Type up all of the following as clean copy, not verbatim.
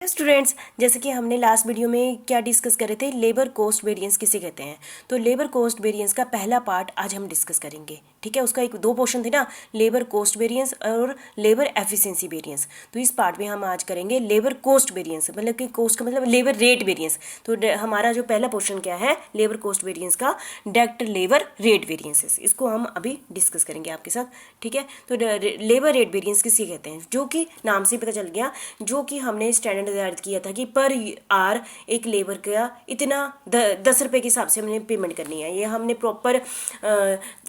Students, जैसे कि हमने लास्ट वीडियो में क्या डिस्कस करे थे, लेबर कॉस्ट वेरिएंस किसे कहते हैं। तो लेबर कॉस्ट वेरिएंस का पहला पार्ट आज हम डिस्कस करेंगे। ठीक है, उसका दो पोर्शन थे ना, लेबर कॉस्ट वेरिएंस और लेबर एफिशिएंसी वेरिएंस। तो इस पार्ट में हम आज करेंगे लेबर कॉस्ट वेरिएंस, मतलब कि कॉस्ट का मतलब लेबर रेट वेरिएंस। तो हमारा जो पहला पोर्शन क्या है, लेबर कॉस्ट वेरिएंस का डायरेक्ट लेबर रेट वेरिएंसेस, इसको हम अभी डिस्कस करेंगे आपके साथ। ठीक है, तो लेबर रेट वेरिएंस किसे कहते हैं, जो कि नाम से पता चल गया, जो कि हमने स्टैंडर्ड निर्धारित किया था कि पर आर एक लेबर का इतना 10 रुपये के हिसाब से हमने पेमेंट करनी है। ये हमने प्रॉपर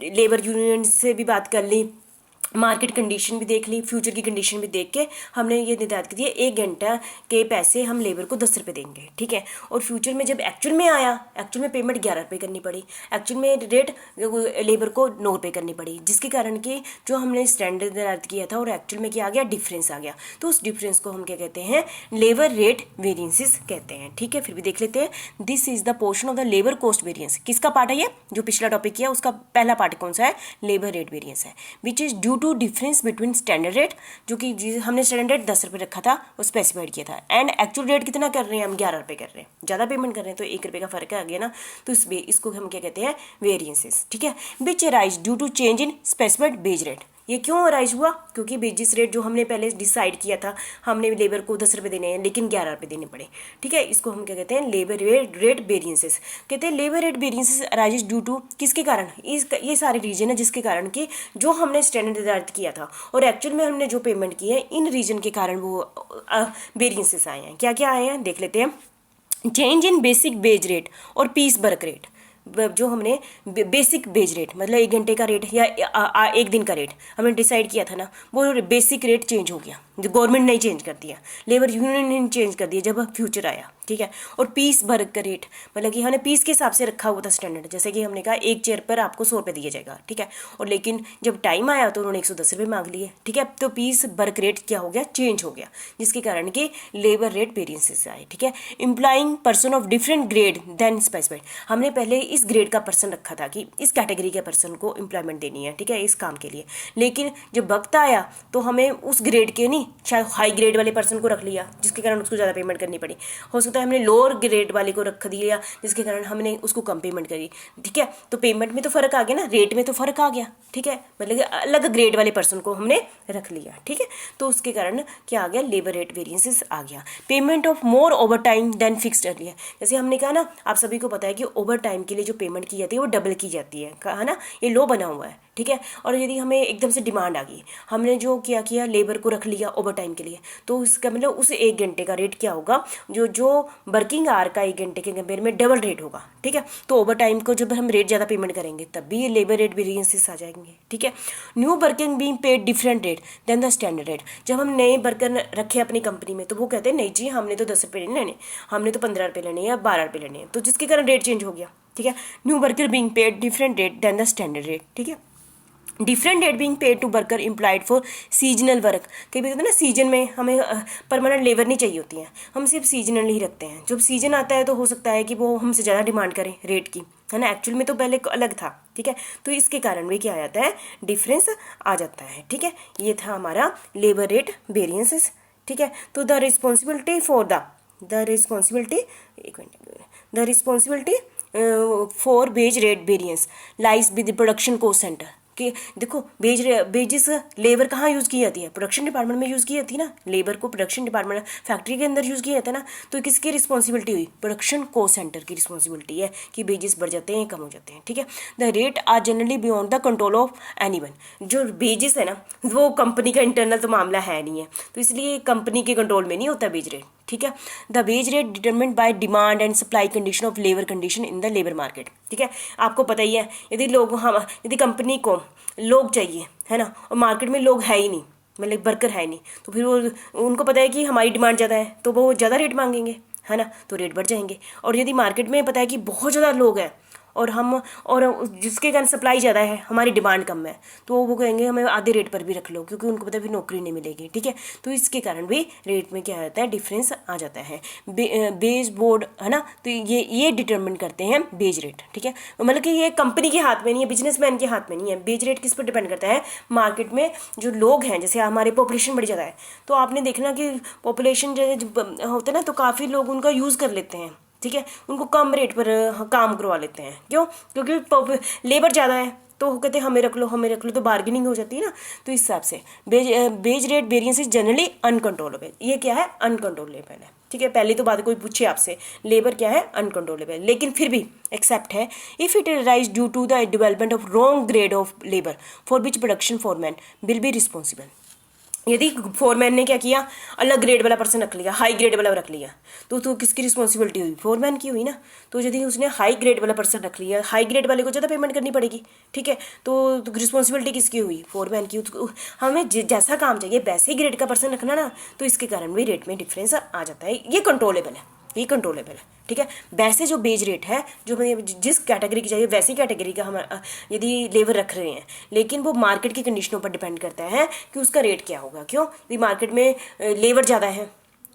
लेबर यूनियन से भी बात कर ली, मार्केट कंडीशन भी देख ली, फ्यूचर की कंडीशन भी देख के हमने ये निर्धारित कर दिया 1 घंटा के पैसे हम लेबर को 10 रुपये देंगे। ठीक है, और फ्यूचर में जब एक्चुअल में आया, एक्चुअल में पेमेंट 11 रुपये करनी पड़ी, एक्चुअल में रेट लेबर को 9 रुपये करनी पड़ी, जिसके कारण कि जो हमने स्टैंडर्ड निर्धारित किया था और एक्चुअल में क्या आ गया, डिफरेंस आ गया। तो उस डिफरेंस को हम क्या कहते हैं, लेबर रेट वेरियंसेस कहते हैं। ठीक है, फिर भी देख लेते हैं, this is the portion of the labour cost variance. किसका पार्ट है ये, जो पिछला टॉपिक किया उसका पहला पार्ट कौन सा है, लेबर रेट वेरियंस है, which is due to difference between standard rate, जो कि हमने स्टैंडर्ड रेट 10 रुपये रखा था वो स्पेसिफाइड किया था, एंड एक्चुअल रेट कितना कर रहे हैं हम, 11 रुपये कर रहे हैं, ज़्यादा पेमेंट कर रहे हैं तो 1 रुपये का फर्क आ गया ना। तो इसको हम क्या कहते हैं, वेरियंसेस। ठीक है, which arise due to change in specified wage rate. ये क्यों अराइज हुआ, क्योंकि बेजिस रेट जो हमने पहले डिसाइड किया था, हमने लेबर को 10 रुपये देने हैं लेकिन 11 रुपये देने पड़े। ठीक है, इसको हम क्या कहते हैं, लेबर रेट वेरियंसेस कहते हैं। Labour rate variances arise due to किसके कारण, ये सारे रीजन है जिसके कारण कि जो हमने स्टैंडर्ड निर्धारित किया था और एक्चुअल में हमने जो पेमेंट की है, इन रीजन के कारण वो वेरियंसेस आए हैं। क्या क्या आए हैं देख लेते हैं। Change in basic wage rate और पीस वर्क रेट, जो हमने बेसिक बेज रेट मतलब 1 घंटे का रेट या 1 दिन का रेट हमने डिसाइड किया था ना, वो बेसिक रेट चेंज हो गया, जो गवर्नमेंट ने चेंज कर दिया, लेबर यूनियन ने चेंज कर दिया जब फ्यूचर आया। ठीक है, और पीस वर्क का रेट मतलब कि हमने पीस के हिसाब से रखा हुआ था स्टैंडर्ड, जैसे कि हमने कहा एक चेयर पर आपको 100 रुपये दिया जाएगा। ठीक है, और लेकिन जब टाइम आया तो उन्होंने 110 रुपये मांग लिए। ठीक है, तो पीस वर्क रेट क्या हो गया, चेंज हो गया, जिसके कारण कि लेबर रेट वेरियंसेस आए। ठीक है, employing person of different grade than specified, हमने पहले इस ग्रेड का पर्सन रखा था कि इस कैटेगरी के पर्सन को एम्प्लॉयमेंट देनी है। ठीक है, इस काम के लिए, लेकिन जब वक्त आया तो हमें उस ग्रेड के नहीं, शायद हाई ग्रेड वाले पर्सन को रख लिया, जिसके कारण उसको ज़्यादा पेमेंट करनी पड़ी। हो सकता है हमने लोअर ग्रेड वाले को रख दिया, जिसके कारण हमने उसको कम पेमेंट करी। ठीक है, तो पेमेंट में तो फर्क आ गया ना, रेट में तो फर्क आ गया। ठीक है, मतलब कि अलग ग्रेड वाले पर्सन को हमने रख लिया। ठीक है, तो उसके कारण क्या आ गया, लेबर रेट वेरियंसेस आ गया। Payment of more overtime than fixed earlier, जैसे हमने कहा ना, आप सभी को पता है कि ओवर टाइम के लिए जो पेमेंट की जाती है वो डबल की जाती है, कहा ना, ये लो बना हुआ है। ठीक है, और यदि हमें एकदम से डिमांड आ गई, हमने जो क्या किया, लेबर को रख लिया ओवर टाइम के लिए, तो इसका मतलब उस 1 घंटे का रेट क्या होगा, जो वर्किंग आवर का 1 घंटे के कंपेयर में डबल रेट होगा। ठीक है, तो ओवर टाइम को जब हम रेट ज़्यादा पेमेंट करेंगे तब भी लेबर रेट वेरियंसेस आ जाएंगे। ठीक है, new working being paid different rate than the standard rate, जब हम नए वर्कर रखे अपनी कंपनी में तो वो कहते हैं नहीं जी, हमने तो 10 रुपये नहीं लेने, हमने तो 15 रुपये लेने या 12 रुपये लेने, तो जिसके कारण रेट चेंज हो गया। ठीक है, new worker being paid different rate than the standard rate. ठीक है, different rate being paid to worker employed for seasonal work, कई बार होता है ना, सीजन में हमें परमानेंट लेबर नहीं चाहिए होती है, हम सिर्फ सीजनल ही रखते हैं। जब सीजन आता है तो हो सकता है कि वो हमसे ज़्यादा डिमांड करें रेट की, है ना, एक्चुअल में तो पहले अलग था। ठीक है, तो इसके कारण भी क्या आ जाता है, डिफरेंस आ जाता है। ठीक है, ये था हमारा लेबर रेट वेरियंसेस। ठीक है, तो the responsibility for wage rate variance lies with production cost centre, कि देखो वेजेस लेबर कहाँ यूज़ की जाती है, प्रोडक्शन डिपार्टमेंट में यूज़ की जाती है ना, लेबर को प्रोडक्शन डिपार्टमेंट फैक्ट्री के अंदर यूज़ किया जाता है ना, तो किसकी रिस्पॉन्सिबिलिटी हुई, प्रोडक्शन कॉस्ट सेंटर की रिस्पॉन्सिबिलिटी है कि वेजेस बढ़ जाते हैं कम हो जाते हैं। ठीक है, the rate are generally beyond the control of anyone, जो वेजेस है ना वो कंपनी का इंटरनल तो मामला है नहीं है, तो इसलिए कंपनी के कंट्रोल में नहीं होता वेज रेट। ठीक है, the wage rate determined bye demand and supply condition of labour condition in the labour market. ठीक है, आपको पता ही है, यदि कंपनी को लोग चाहिए, है ना, और मार्केट में लोग है ही नहीं, मतलब वर्कर है नहीं, तो फिर वो उनको पता है कि हमारी डिमांड ज़्यादा है तो वो ज़्यादा रेट मांगेंगे, है ना, तो रेट बढ़ जाएंगे। और यदि मार्केट में पता है कि बहुत ज़्यादा लोग हैं और जिसके कारण सप्लाई ज़्यादा है, हमारी डिमांड कम है, तो वो कहेंगे हमें आधे रेट पर भी रख लो, क्योंकि उनको पता है फिर नौकरी नहीं मिलेगी। ठीक है, तो इसके कारण भी रेट में क्या आता है, डिफरेंस आ जाता है। बेस बोर्ड है ना, तो ये डिटरमिन करते हैं बेज रेट। ठीक है, मतलब कि ये कंपनी के हाथ में नहीं है, बिजनेसमैन के हाथ में नहीं है। बेज रेट किस पर डिपेंड करता है, मार्केट में जो लोग हैं, जैसे हमारे पॉपुलेशन बढ़ जाता है, तो आपने देखना कि पॉपुलेशन जो होता है ना, तो काफ़ी लोग उनका यूज़ कर लेते हैं। ठीक है, उनको कम रेट पर काम करवा लेते हैं। क्यों? क्योंकि लेबर ज़्यादा है, तो कहते हैं हमें रख लो हमें रख लो, तो बार्गेनिंग हो जाती है ना। तो इस हिसाब से wage rate variance is generally uncontrollable. ये क्या है, अनकंट्रोलेबल है। ठीक है, पहली तो बात कोई पूछे आपसे, लेबर क्या है, अनकंट्रोलेबल, लेकिन फिर भी एक्सेप्ट है if it rise due to the development of wrong grade of labour for which production foreman will be responsible. यदि फोरमैन ने क्या किया, अलग ग्रेड वाला पर्सन रख लिया, हाई ग्रेड वाला रख लिया, तो किसकी रिस्पॉन्सिबिलिटी हुई, फोरमैन की हुई ना। तो यदि उसने हाई ग्रेड वाला पर्सन रख लिया, हाई ग्रेड वाले को ज़्यादा पेमेंट करनी पड़ेगी। ठीक है, तो रिस्पॉन्सिबिलिटी किसकी हुई, फोरमैन की। हमें जैसा काम चाहिए वैसे ही ग्रेड का पर्सन रखना ना, तो इसके कारण भी रेट में डिफरेंस आ जाता है। ये कंट्रोलेबल है, ये कंट्रोलेबल है। ठीक है, वैसे जो बेज रेट है, जो हमें जिस कैटेगरी की चाहिए वैसी कैटेगरी का हम यदि लेबर रख रहे हैं, लेकिन वो मार्केट की कंडीशनों पर डिपेंड करता है कि उसका रेट क्या होगा। क्यों? यदि मार्केट में लेबर ज़्यादा है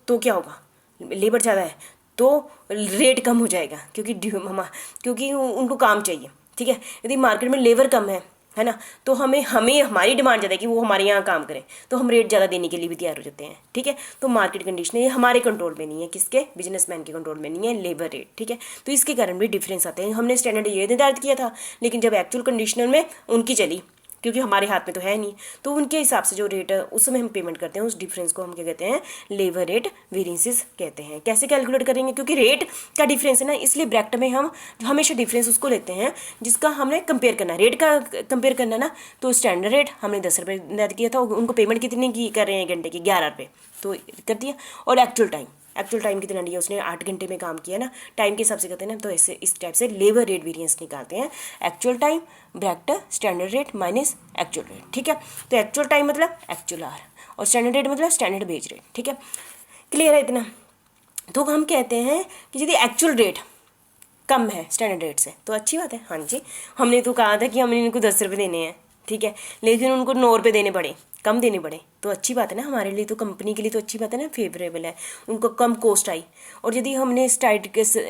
तो क्या होगा, लेबर ज़्यादा है तो रेट कम हो जाएगा, क्योंकि उनको काम चाहिए। ठीक है, यदि मार्केट में लेबर कम है ना, तो हमें हमारी डिमांड ज़्यादा है कि वो हमारे यहाँ काम करें, तो हम रेट ज़्यादा देने के लिए भी तैयार हो जाते हैं। ठीक है, तो मार्केट कंडीशन ये हमारे कंट्रोल में नहीं है, किसके, बिजनेसमैन के कंट्रोल में नहीं है, लेबर रेट। ठीक है, तो इसके कारण भी डिफरेंस आते हैं। हमने स्टैंडर्ड ये निर्धारित किया था, लेकिन जब एक्चुअल कंडीशनल में उनकी चली, क्योंकि हमारे हाथ में तो है नहीं, तो उनके हिसाब से जो रेट उस समय हम पेमेंट करते हैं, उस डिफरेंस को हम क्या कहते हैं, लेबर रेट वेरिएंसेस कहते हैं। कैसे कैलकुलेट करेंगे, क्योंकि रेट का डिफरेंस है ना, इसलिए ब्रैकेट में हम हमेशा डिफरेंस उसको लेते हैं जिसका हमने कंपेयर करना, रेट का कंपेयर करना ना। तो स्टैंडर्ड रेट हमने 10 रुपये निर्धारित किया था, उनको पेमेंट कितनी की कर रहे हैं घंटे की, 11 रुपये, तो कर दिया। और एक्चुअल टाइम कितना लिया उसने, 8 घंटे में काम किया ना, टाइम के हिसाब से करते हैं ना, तो ऐसे इस टाइप से लेबर रेट वेरिएंस निकालते हैं। Actual time bracket standard rate minus actual rate. ठीक है, तो एक्चुअल टाइम मतलब एक्चुअल आवर, और स्टैंडर्ड रेट मतलब स्टैंडर्ड बेज रेट। ठीक है, क्लियर है इतना? तो हम कहते हैं कि यदि एक्चुअल रेट कम है स्टैंडर्ड रेट से, तो अच्छी बात है। हाँ जी, हमने तो कहा था कि हमने इनको 10 रुपये देने हैं, ठीक है, लेकिन उनको 9 रुपये देने पड़े, कम देने पड़े, तो अच्छी बात है ना, हमारे लिए तो, कंपनी के लिए तो अच्छी बात है ना, फेवरेबल है, उनको कम कॉस्ट आई। और यदि हमने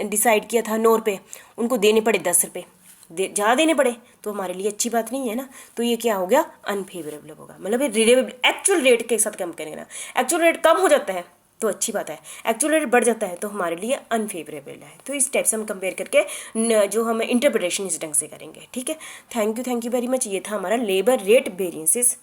डिसाइड किया था 9 रुपये, उनको देने पड़े 10 रुपये, ज़्यादा देने पड़े, तो हमारे लिए अच्छी बात नहीं है ना। तो ये क्या हो गया, अनफेवरेबल होगा, मतलब एक्चुअल रेट के साथ कम करेंगे। एक्चुअल रेट कम हो जाता है तो अच्छी बात है, एक्चुअल रेट बढ़ जाता है तो हमारे लिए अनफेवरेबल है। तो इस टाइप से हम कंपेयर करके जो हम इंटरप्रिटेशन इस ढंग से करेंगे। ठीक है, थैंक यू वेरी मच। ये था हमारा लेबर रेट वेरिएंसेस